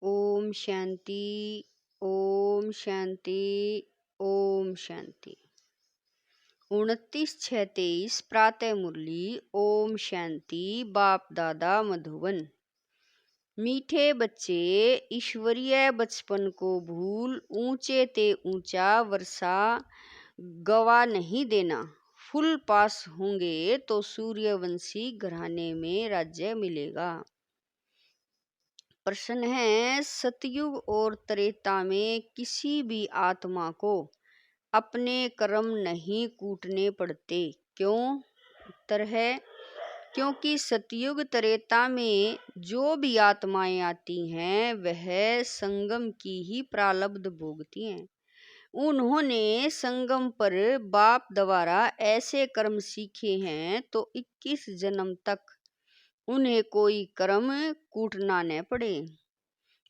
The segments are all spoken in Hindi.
ओम शांति। ओम शांति। ओम शांति। 29/6/23 प्रातः मुरली। ओम शांति। बाप दादा मधुबन। मीठे बच्चे, ईश्वरीय बचपन को भूल ऊंचे ते ऊंचा वर्षा गवा नहीं देना। फुल पास होंगे तो सूर्यवंशी घराने में राज्य मिलेगा। प्रश्न है, सतयुग और त्रेता में किसी भी आत्मा को अपने कर्म नहीं कूटने पड़ते, क्यों? उत्तर है, क्योंकि सतयुग त्रेता में जो भी आत्माएं आती हैं वह संगम की ही प्रारब्ध भोगती हैं। उन्होंने संगम पर बाप द्वारा ऐसे कर्म सीखे हैं तो 21 जन्म तक उन्हें कोई कर्म कूटना न पड़े।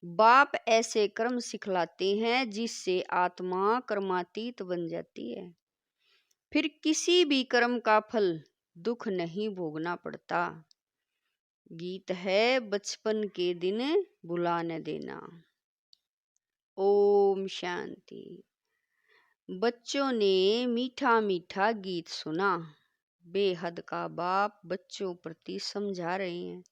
बाप ऐसे कर्म सिखलाते हैं जिससे आत्मा कर्मातीत बन जाती है। फिर किसी भी कर्म का फल दुख नहीं भोगना पड़ता। गीत है, बचपन के दिन भुला न देना। ओम शांति। बच्चों ने मीठा मीठा गीत सुना। बेहद का बाप बच्चों प्रति समझा रहे हैं।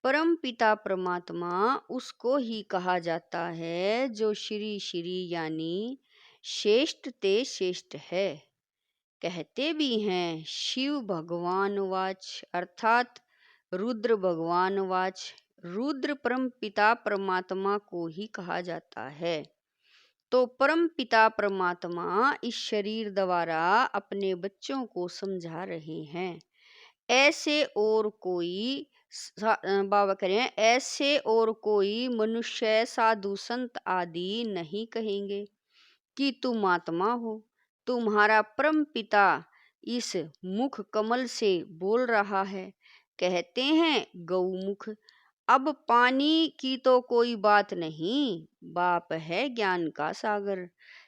परम पिता परमात्मा उसको ही कहा जाता है जो श्री श्री यानी श्रेष्ठ ते श्रेष्ठ है। कहते भी हैं शिव भगवान वाच, अर्थात रुद्र भगवान वाच। रुद्र परम पिता परमात्मा को ही कहा जाता है। तो परम पिता परमात्मा इस शरीर द्वारा अपने बच्चों को समझा रहे हैं। ऐसे और कोई बाबा करें, ऐसे और कोई मनुष्य साधु संत आदि नहीं कहेंगे कि तुम आत्मा हो। तुम्हारा परम पिता इस मुख कमल से बोल रहा है। कहते हैं गौमुख। अब पानी की तो कोई बात नहीं, बाप है ज्ञान का सागर।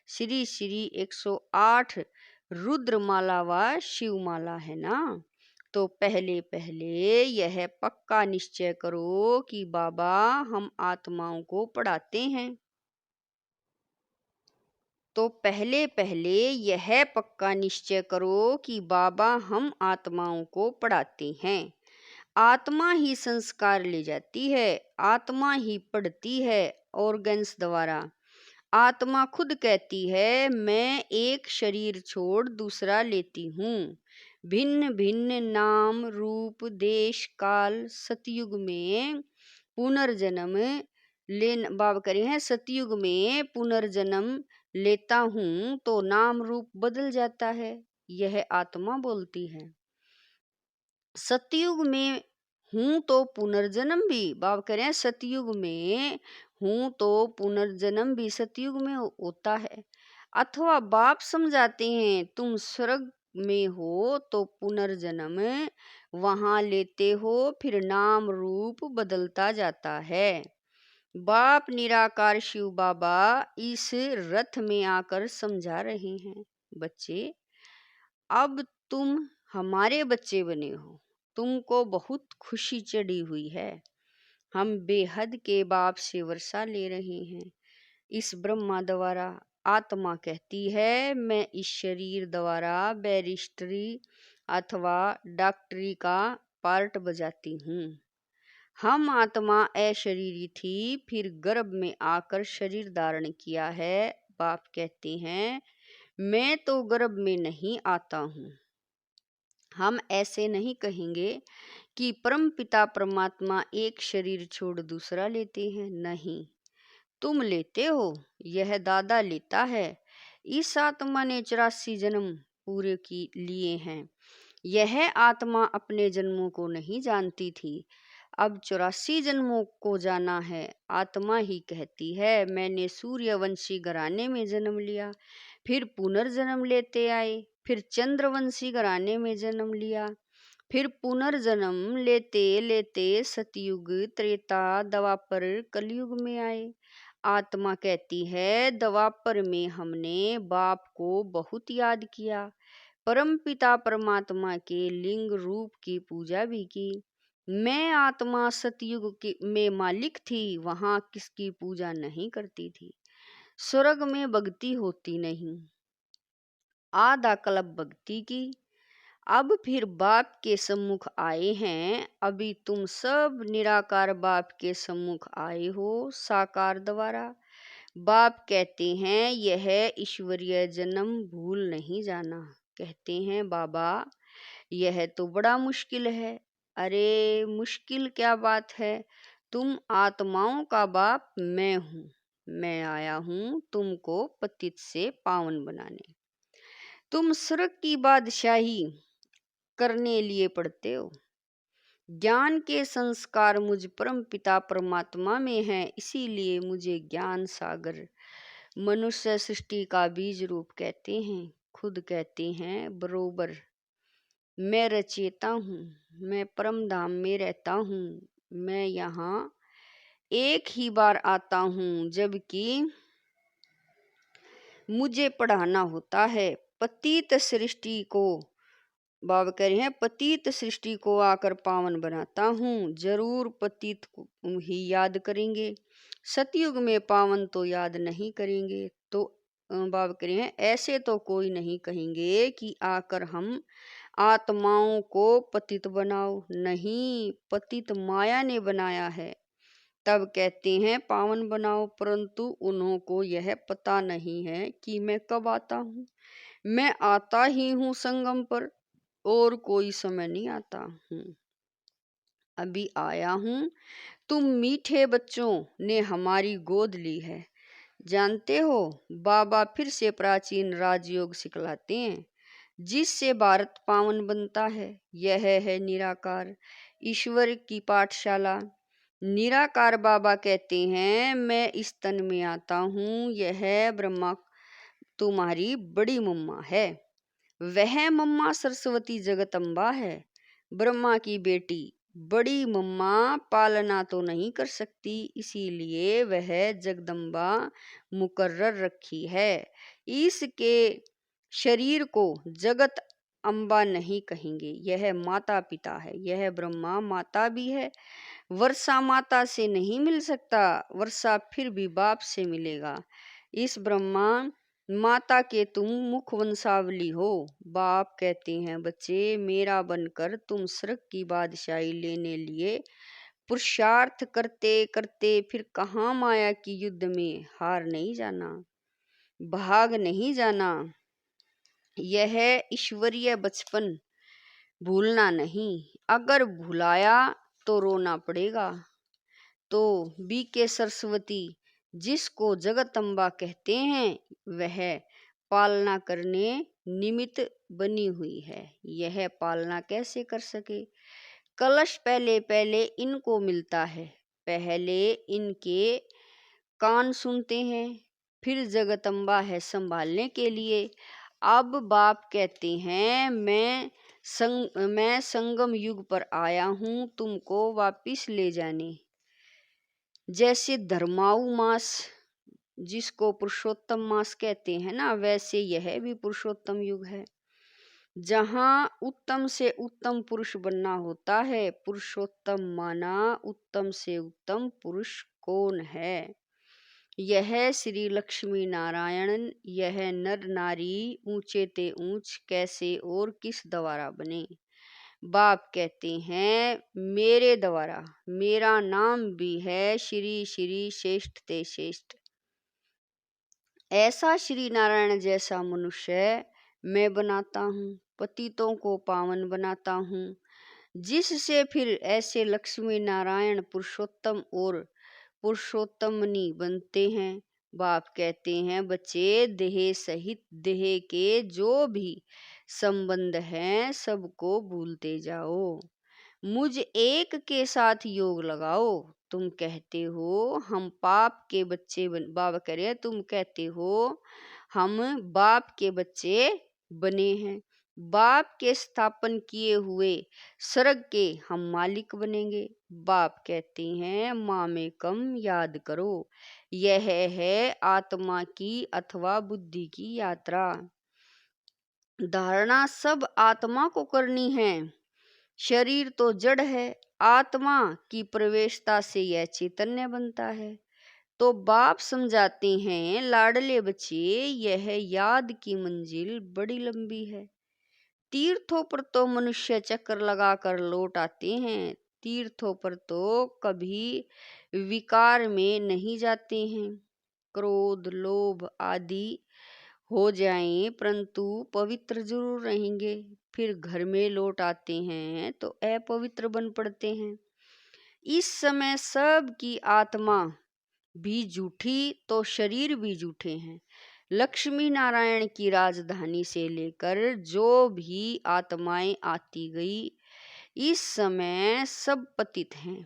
श्री श्री 108 रुद्रमाला व शिवमाला है ना। तो पहले पहले यह पक्का निश्चय करो कि बाबा हम आत्माओं को पढ़ाते हैं। तो पहले पहले यह पक्का निश्चय करो कि बाबा हम आत्माओं को पढ़ाते हैं। आत्मा ही संस्कार ले जाती है, आत्मा ही पढ़ती है ऑर्गन्स द्वारा। आत्मा खुद कहती है मैं एक शरीर छोड़ दूसरा लेती हूँ। भिन्न भिन्न नाम रूप देश काल सतयुग में पुनर्जन्म बाबा करे हैं, सतयुग में पुनर्जन्म लेता हूँ तो नाम रूप बदल जाता है, यह आत्मा बोलती है। सतयुग में हूँ तो पुनर्जन्म भी, बाबा कह रहे हैं सतयुग में हूँ तो पुनर्जन्म भी सतयुग में होता है। अथवा बाप समझाते हैं तुम स्वर्ग में हो तो पुनर्जन्म वहां लेते हो, फिर नाम रूप बदलता जाता है। बाप निराकार शिव बाबा इस रथ में आकर समझा रहे हैं, बच्चे अब तुम हमारे बच्चे बने हो, तुमको बहुत खुशी चढ़ी हुई है। हम बेहद के बाप से वर्षा ले रहे हैं। इस ब्रह्मा द्वारा आत्मा कहती है मैं इस शरीर द्वारा बैरिस्टरी अथवा डॉक्टरी का पार्ट बजाती हूँ। हम आत्मा अशरीरी थी, फिर गर्भ में आकर शरीर धारण किया है। बाप कहते हैं मैं तो गर्भ में नहीं आता हूँ। हम ऐसे नहीं कहेंगे कि परम पिता परमात्मा एक शरीर छोड़ दूसरा लेते हैं, नहीं, तुम लेते हो, यह दादा लेता है। इस आत्मा ने 84 जन्म पूरे की लिए हैं। यह आत्मा अपने जन्मों को नहीं जानती थी, अब 84 जन्मों को जाना है। आत्मा ही कहती है मैंने सूर्यवंशी घराने में जन्म लिया, फिर पुनर्जन्म लेते आए, फिर चंद्रवंशी घराने में जन्म लिया, फिर पुनर्जन्म लेते लेते सतयुग त्रेता द्वापर कलयुग में आए। आत्मा कहती है द्वापर में हमने बाप को बहुत याद किया, परम पिता परमात्मा के लिंग रूप की पूजा भी की। मैं आत्मा सतयुग में मालिक थी, वहां किसकी पूजा नहीं करती थी। स्वर्ग में भक्ति होती नहीं, आधा कल्प भक्ति की। अब फिर बाप के सम्मुख आए हैं, अभी तुम सब निराकार बाप के सम्मुख आए हो साकार द्वारा। बाप कहते हैं यह ईश्वरीय जन्म भूल नहीं जाना। कहते हैं बाबा यह तो बड़ा मुश्किल है। अरे मुश्किल क्या बात है, तुम आत्माओं का बाप मैं हूँ। मैं आया हूँ तुमको पतित से पावन बनाने। तुम स्वर्ग की बादशाही करने लिए पढ़ते हो। ज्ञान के संस्कार मुझ परम पिता परमात्मा में हैं, इसीलिए मुझे ज्ञान सागर मनुष्य सृष्टि का बीज रूप कहते हैं। खुद कहते हैं बरोबर मैं रचेता हूँ, मैं परम धाम में रहता हूँ। मैं यहाँ एक ही बार आता हूँ, जबकि मुझे पढ़ाना होता है। पतित सृष्टि को बाबा कह रहे हैं पतित सृष्टि को आकर पावन बनाता हूँ। जरूर पतित को ही याद करेंगे, सतयुग में पावन तो याद नहीं करेंगे। तो बाबा कह रहे हैं ऐसे तो कोई नहीं कहेंगे कि आकर हम आत्माओं को पतित बनाओ। नहीं, पतित माया ने बनाया है, तब कहते हैं पावन बनाओ। परंतु उन्हों को यह पता नहीं है कि मैं कब आता हूँ। मैं आता ही हूँ संगम पर, और कोई समय नहीं आता हूँ। अभी आया हूँ। तुम मीठे बच्चों ने हमारी गोद ली है। जानते हो बाबा फिर से प्राचीन राजयोग सिखलाते हैं, जिससे भारत पावन बनता है। यह है निराकार ईश्वर की पाठशाला। निराकार बाबा कहते हैं मैं इस तन में आता हूँ। यह ब्रह्मा तुम्हारी बड़ी मम्मा है। वह मम्मा सरस्वती जगदम्बा है, ब्रह्मा की बेटी। बड़ी मम्मा पालना तो नहीं कर सकती, इसीलिए वह जगदम्बा मुकर्रर रखी है। इसके शरीर को जगत अम्बा नहीं कहेंगे, यह माता पिता है। यह ब्रह्मा माता भी है। वर्षा माता से नहीं मिल सकता, वर्षा फिर भी बाप से मिलेगा। इस ब्रह्मा माता के तुम मुख वंशावली हो। बाप कहते हैं बच्चे मेरा बनकर तुम स्वर्ग की बादशाही लेने लिए पुरुषार्थ करते करते फिर कहाँ माया की युद्ध में हार नहीं जाना, भाग नहीं जाना। यह ईश्वरीय बचपन भूलना नहीं, अगर भुलाया तो रोना पड़ेगा। तो बीके सरस्वती जिसको जगदम्बा कहते हैं, वह पालना करने निमित्त बनी हुई है। यह पालना कैसे कर सके। कलश पहले पहले इनको मिलता है, पहले इनके कान सुनते हैं, फिर जगदम्बा है संभालने के लिए। अब बाप कहते हैं मैं संगम युग पर आया हूँ तुमको वापिस ले जाने। जैसे धर्माऊ मास जिसको पुरुषोत्तम मास कहते हैं ना, वैसे यह भी पुरुषोत्तम युग है, जहाँ उत्तम से उत्तम पुरुष बनना होता है। पुरुषोत्तम माना उत्तम से उत्तम पुरुष कौन है। यह श्री लक्ष्मी नारायण, यह नर नारी ऊंचे ते ऊंच कैसे और किस द्वारा बने। बाप कहते हैं मेरे द्वारा, मेरा नाम भी है श्री श्री श्रेष्ठ ते श्रेष्ठ। ऐसा श्री नारायण जैसा मनुष्य मैं बनाता हूँ, पतितों को पावन बनाता हूँ, जिससे फिर ऐसे लक्ष्मी नारायण पुरुषोत्तम और पुरुषोत्तमनी बनते हैं। बाप कहते हैं बच्चे देह सहित देह के जो भी संबंध हैं सबको भूलते जाओ, मुझ एक के साथ योग लगाओ। तुम कहते हो हम पाप के बच्चे बाबा कह रहे हैं तुम कहते हो हम बाप के बच्चे बने हैं, बाप के स्थापन किए हुए स्वर्ग के हम मालिक बनेंगे। बाप कहते हैं माँ में कम याद करो। यह है आत्मा की अथवा बुद्धि की यात्रा। धारणा सब आत्मा को करनी है, शरीर तो जड़ है, आत्मा की प्रवेशता से यह चैतन्य बनता है। तो बाप समझाते हैं, लाडले बच्चे, यह याद की मंजिल बड़ी लंबी है। तीर्थों पर तो मनुष्य चक्कर लगाकर लौट आते हैं, तीर्थों पर तो कभी विकार में नहीं जाते हैं। क्रोध, लोभ आदि हो जाएं, परंतु पवित्र जरूर रहेंगे। फिर घर में लौट आते हैं तो अपवित्र बन पड़ते हैं। इस समय सब की आत्मा भी झूठी तो शरीर भी झूठे हैं। लक्ष्मी नारायण की राजधानी से लेकर जो भी आत्माएं आती गई, इस समय सब पतित हैं।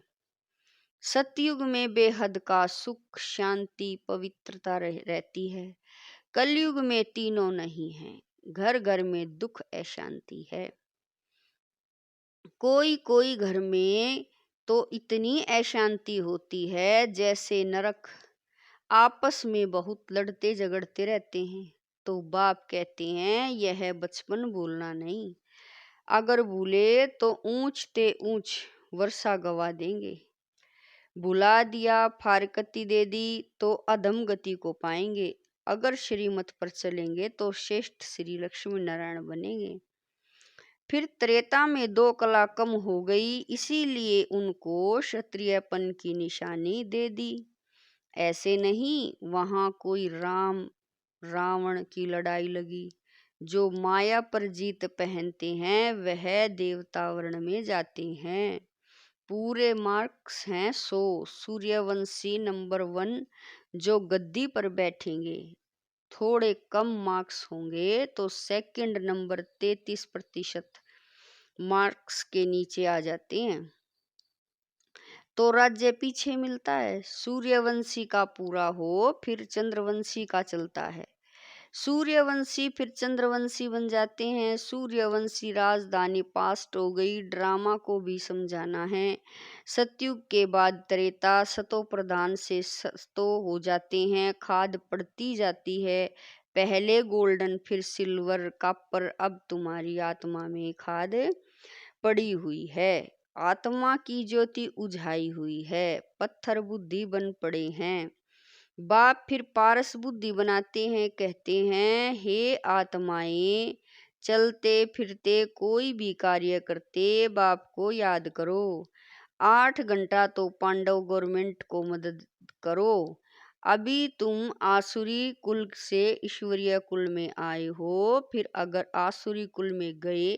सतयुग में बेहद का सुख, शांति, पवित्रता रहती है। कलयुग में तीनों नहीं है, घर घर में दुख अशांति है। कोई कोई घर में तो इतनी अशांति होती है जैसे नरक, आपस में बहुत लड़ते झगड़ते रहते हैं। तो बाप कहते हैं, यह बचपन भूलना नहीं, अगर भूले तो ऊंच ते ऊंच वर्षा गवा देंगे। भुला दिया, फारकती दे दी तो अधम गति को पाएंगे। अगर श्रीमत पर चलेंगे तो श्रेष्ठ श्री लक्ष्मी नारायण बनेंगे। फिर त्रेता में 2 कला कम हो गई, इसीलिए उनको क्षत्रियपन की निशानी दे दी। ऐसे नहीं, वहां कोई राम रावण की लड़ाई लगी। जो माया पर जीत पहनते हैं वह देवता वर्ण में जाते हैं। पूरे मार्क्स हैं 100। सूर्यवंशी नंबर 1 जो गद्दी पर बैठेंगे, थोड़े कम मार्क्स होंगे तो सेकंड नंबर 33% मार्क्स के नीचे आ जाते हैं, तो राज्य पीछे मिलता है। सूर्यवंशी का पूरा हो फिर चंद्रवंशी का चलता है। सूर्यवंशी फिर चंद्रवंशी बन जाते हैं। सूर्यवंशी राजधानी पास्ट हो गई, ड्रामा को भी समझाना है। सतयुग के बाद त्रेता, सतो प्रधान से सतो हो जाते हैं, खाद पड़ती जाती है। पहले गोल्डन फिर सिल्वर कॉपर, अब तुम्हारी आत्मा में खाद पड़ी हुई है। आत्मा की ज्योति उझाई हुई है, पत्थर बुद्धि बन पड़े हैं। बाप फिर पारस बुद्धि बनाते हैं, कहते हैं, हे आत्माएं, चलते फिरते कोई भी कार्य करते बाप को याद करो। 8 घंटा तो पांडव गवर्नमेंट को मदद करो। अभी तुम आसुरी कुल से ईश्वरीय कुल में आए हो, फिर अगर आसुरी कुल में गए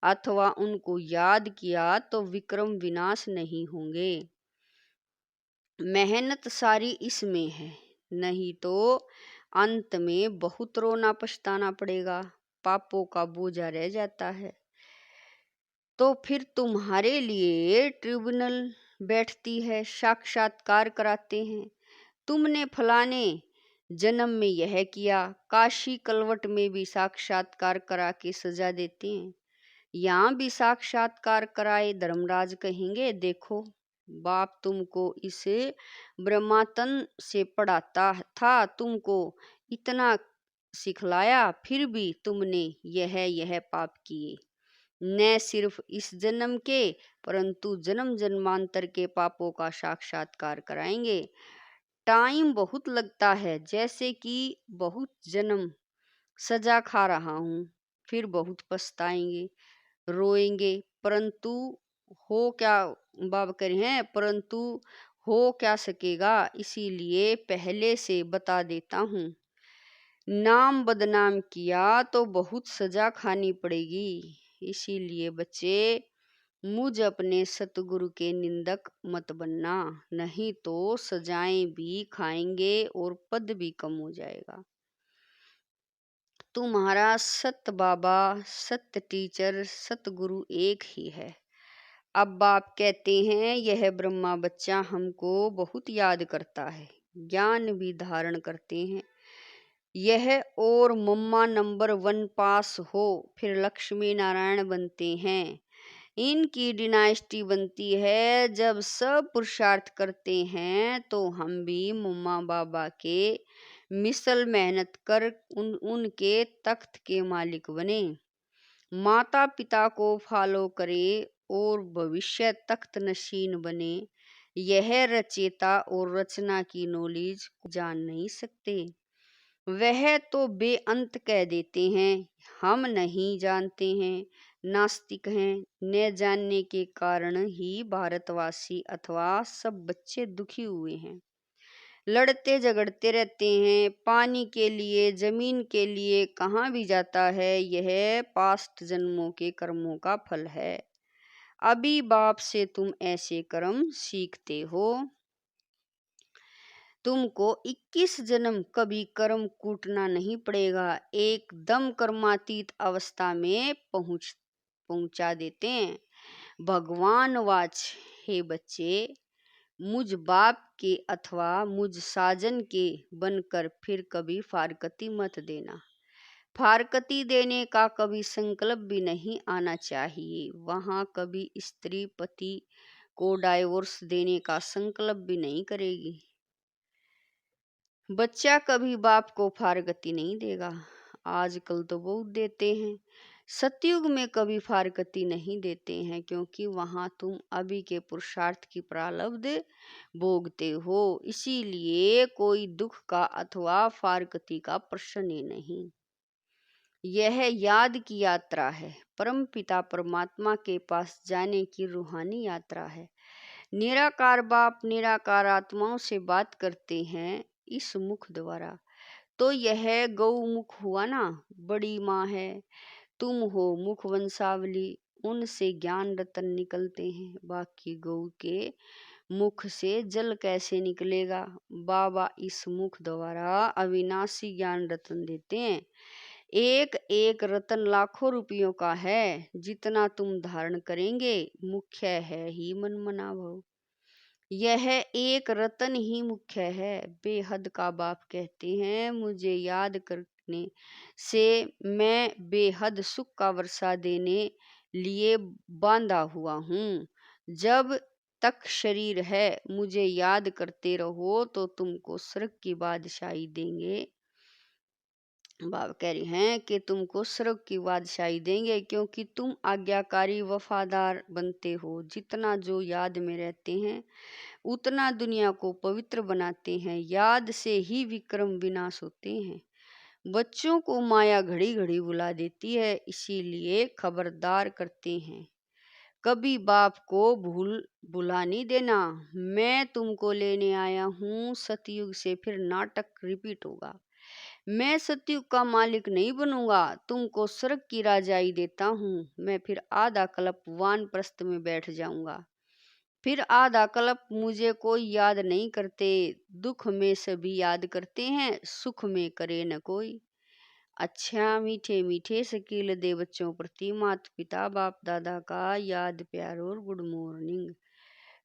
अथवा उनको याद किया तो विक्रम विनाश नहीं होंगे। मेहनत सारी इसमें है, नहीं तो अंत में बहुत रोना पछताना पड़ेगा, पापों का बोझा रह जाता है। तो फिर तुम्हारे लिए ट्रिब्यूनल बैठती है, साक्षात्कार कराते हैं। तुमने फलाने जन्म में यह किया, काशी कलवट में भी साक्षात्कार करा के सजा देते हैं। यहाँ भी साक्षात्कार कराए धर्मराज कहेंगे, देखो बाप तुमको इस ब्रह्मातन से पढ़ाता था, तुमको इतना सिखलाया, फिर भी तुमने यह पाप किए। न सिर्फ इस जन्म के परंतु जन्म जन्मांतर के पापों का साक्षात्कार कराएंगे। टाइम बहुत लगता है, जैसे कि बहुत जन्म सजा खा रहा हूँ, फिर बहुत पछताएंगे, रोएंगे, परंतु हो क्या बाप करे हैं, परंतु हो क्या सकेगा, इसीलिए पहले से बता देता हूँ। नाम बदनाम किया तो बहुत सजा खानी पड़ेगी। इसीलिए बच्चे, मुझ अपने सतगुरु के निंदक मत बनना, नहीं तो सजाएं भी खाएंगे और पद भी कम हो जाएगा। तुम्हारा सत बाबा, सत्य टीचर, सतगुरु एक ही है। अब बाप कहते हैं, यह ब्रह्मा बच्चा हमको बहुत याद करता है, ज्ञान भी धारण करते हैं। यह और मम्मा नंबर 1 पास हो फिर लक्ष्मी नारायण बनते हैं। इनकी डिनाइस्टी बनती है। जब सब पुरुषार्थ करते हैं तो हम भी मम्मा बाबा के मिसल मेहनत कर उनके तख्त के मालिक बने। माता पिता को फॉलो करें और भविष्य तख्त नशीन बने, यह रचेता और रचना की नॉलेज जान नहीं सकते। वह तो बेअंत कह देते हैं, हम नहीं जानते हैं, नास्तिक हैं। न जानने के कारण ही भारतवासी अथवा सब बच्चे दुखी हुए हैं, लड़ते झगड़ते रहते हैं। पानी के लिए, जमीन के लिए कहाँ भी जाता है, यह पास्ट जन्मों के कर्मों का फल है। अभी बाप से तुम ऐसे कर्म सीखते हो। तुमको 21 जन्म कभी कर्म कूटना नहीं पड़ेगा, एकदम कर्मातीत अवस्था में पहुंचा देते हैं। भगवान वाच, हे बच्चे, मुझ बाप के अथवा मुझ साजन के बनकर फिर कभी फारकती मत देना। फारकती देने का कभी संकल्प भी नहीं आना चाहिए। वहाँ कभी स्त्री पति को डाइवोर्स देने का संकल्प भी नहीं करेगी। बच्चा कभी बाप को फारकती नहीं देगा। आजकल तो बहुत देते हैं, सतयुग में कभी फारकती नहीं देते हैं, क्योंकि वहां तुम अभी के पुरुषार्थ की प्रारब्ध भोगते हो। इसीलिए कोई दुख का अथवा फारकती का प्रश्न ही नहीं। यह याद की यात्रा है, परम पिता परमात्मा के पास जाने की रूहानी यात्रा है। निराकार बाप निराकार आत्माओं से बात करते हैं इस मुख द्वारा। तो यह गौमुख हुआ ना, बड़ी माँ है, तुम हो मुख वंशावली, उनसे ज्ञान रतन निकलते हैं। बाकी गौ के मुख से जल कैसे निकलेगा? बाबा इस मुख द्वारा अविनाशी ज्ञान रतन देते हैं। एक एक रतन लाखों रुपयों का है, जितना तुम धारण करेंगे मुख्य है ही मन मना भव। यह एक रतन ही मुख्य है। बेहद का बाप कहते हैं, मुझे याद करने से मैं बेहद सुख का वर्षा देने लिए बांधा हुआ हूँ। जब तक शरीर है मुझे याद करते रहो तो तुमको स्वर्ग की बादशाही देंगे। बाबा कह रहे हैं कि तुमको स्वर्ग की बादशाही देंगे, क्योंकि तुम आज्ञाकारी वफादार बनते हो। जितना जो याद में रहते हैं उतना दुनिया को पवित्र बनाते हैं। याद से ही विक्रम विनाश होते हैं। बच्चों को माया घड़ी घड़ी बुला देती है, इसीलिए खबरदार करते हैं, कभी बाप को बुला नहीं देना। मैं तुमको लेने आया हूँ, सतयुग से फिर नाटक रिपीट होगा। मैं सतयुग का मालिक नहीं बनूंगा, तुमको स्वर्ग की राजाई देता हूँ। मैं फिर आधा कल्प वानप्रस्थ में बैठ जाऊंगा, फिर आधा कल्प मुझे कोई याद नहीं करते। दुख में सभी याद करते हैं, सुख में करे न कोई। अच्छा मीठे मीठे शकील दे बच्चों प्रति माता पिता बाप दादा का याद प्यार और गुड मॉर्निंग।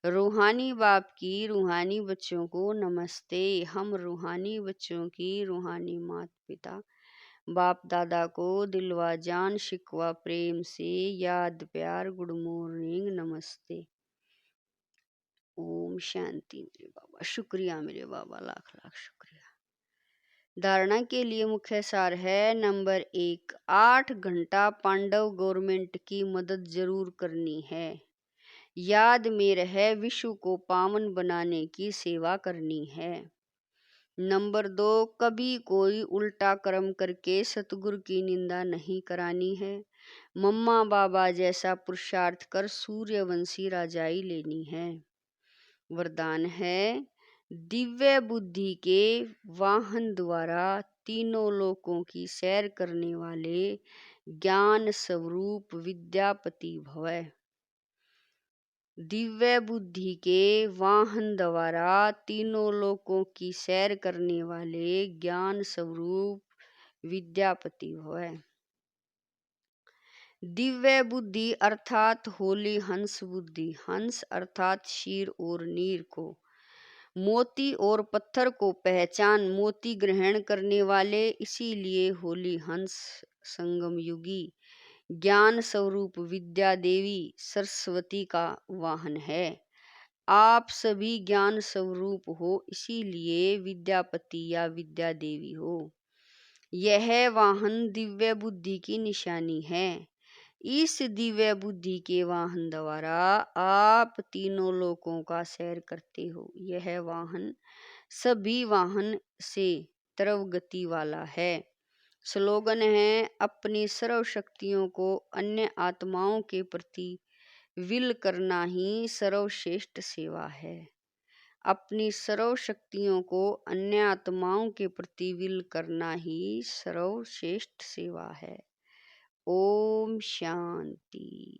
रूहानी बाप की रूहानी बच्चों को नमस्ते। हम रूहानी बच्चों की रूहानी माता पिता बाप दादा को दिलवा जान शिकवा प्रेम से याद प्यार गुड मॉर्निंग नमस्ते। ओम शांति मेरे बाबा। शुक्रिया मेरे बाबा, लाख लाख शुक्रिया। धारणा के लिए मुख्य सार है। नंबर 1, 8 घंटा पांडव गवर्नमेंट की मदद जरूर करनी है। याद में रहे विश्व को पावन बनाने की सेवा करनी है। नंबर 2, कभी कोई उल्टा कर्म करके सतगुरु की निंदा नहीं करानी है। मम्मा बाबा जैसा पुरुषार्थ कर सूर्यवंशी राजाई लेनी है। वरदान है, दिव्य बुद्धि के वाहन द्वारा तीनों लोकों की सैर करने वाले ज्ञान स्वरूप विद्यापति भव। दिव्य बुद्धि के वाहन द्वारा तीनों लोकों की सैर करने वाले ज्ञान स्वरूप विद्यापति भव। दिव्य बुद्धि अर्थात होली हंस बुद्धि। हंस अर्थात शीर और नीर को, मोती और पत्थर को पहचान मोती ग्रहण करने वाले, इसीलिए होली हंस संगम युगी ज्ञान स्वरूप विद्या देवी सरस्वती का वाहन है। आप सभी ज्ञान स्वरूप हो, इसीलिए विद्यापति या विद्या देवी हो। यह वाहन दिव्य बुद्धि की निशानी है। इस दिव्य बुद्धि के वाहन द्वारा आप तीनों लोकों का सैर करते हो। यह वाहन सभी वाहन से तरव गति वाला है। स्लोगन है, अपनी सर्व शक्तियों को अन्य आत्माओं के प्रति विल करना ही सर्वश्रेष्ठ सेवा है। अपनी सर्व शक्तियों को अन्य आत्माओं के प्रति विल करना ही सर्वश्रेष्ठ सेवा है। ओम शांति।